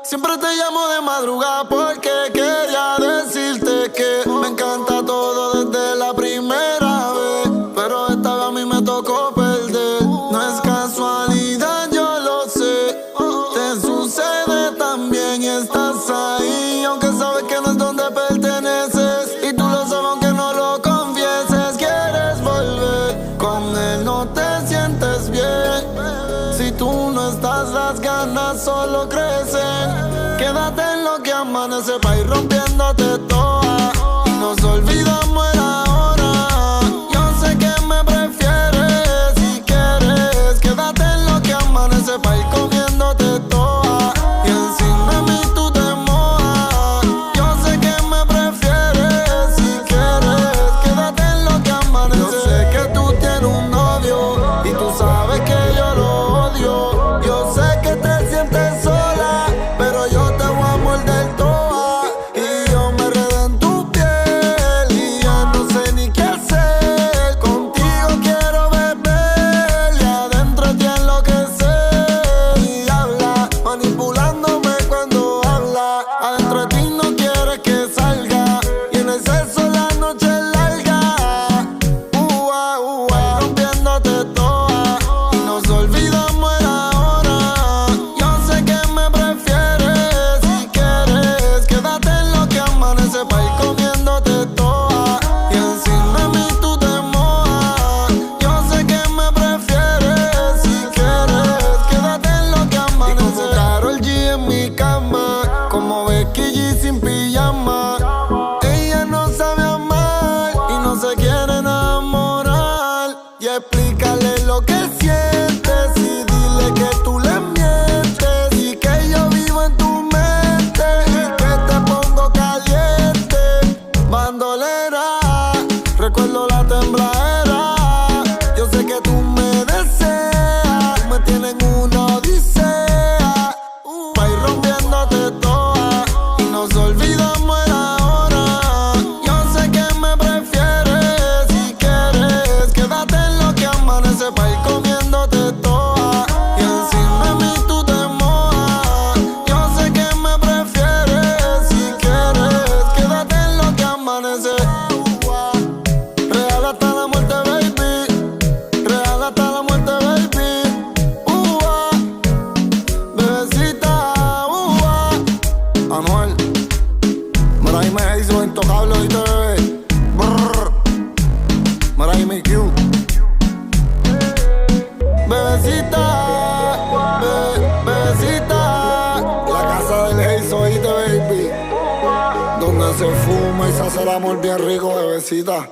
Siempre te llamo de madrugada porque quería decirte que me encanta todo desde la primera vez, pero esta vez a mí me tocó perder. No es casualidad, yo lo sé, te sucede también y estás ahí, aunque sabes que no es donde perteneces, y tú lo sabes aunque no lo confieses. Quieres volver, con él no te sientes bien. Si tú no estás, las ganas solo crecen. Quédate en lo que amanece pa' ir rompiéndote toda, y nos olvidamos el ahora. Yo sé que me prefieres, si quieres. Quédate en lo que amanece pa' ir comiéndote toda, y encima de mí tú te mojas. Yo sé que me prefieres, si quieres. Quédate en lo que amanece. Yo sé que tú tienes un novio y tú sabes que yo lo odio. Yo sé que te sientes sola, pero yo te voy a morder toda, y yo me enredo en tu piel y ya no sé ni qué hacer. Contigo quiero beber y adentro te enloquecer, y habla manipulándome cuando habla. Adentro de ti no quieres que salga, y en el sexo la noche es larga. Rompiéndote toda, y nos olvidamos el ahora. Yo sé que me prefieres, si quieres. Quédate en lo que amanece pa' ir comiéndote toda, y encima de mí tú te mojas. Yo sé que me prefieres, si quieres. Quédate en lo que amanece. Y como Karol G en mi cama, como Becky G sin pijama. Ella no sabe amar y no se quiere enamorar. Y explícale lo que sientes y dile que tú le mientes, y que yo vivo en tu mente y que te pongo caliente. Bandolera, recuerdo la tembladera. Yo sé que tú me deseas, me tienes en una odisea, pa' ir rompiéndote toda, y nos olvidamos el ahora. Yo sé que me prefieres, si quieres. Quédate en lo que amanece pa' ir comiéndote toda, y encima de mí tú te mojas. Yo sé que me prefieres, si quieres. Quédate en lo que amanece. Real hasta la muerte, baby. Real hasta la muerte, baby. Bebecita, Anuel. Mira ahí me hizo intocable, ¿oíste, bebé? Brrr. Mira ahí mi Q. Bebecita, bebecita. La casa del Haze, ¿oíste, baby? Donde se fuma y se hace el amor bien rico, bebecita.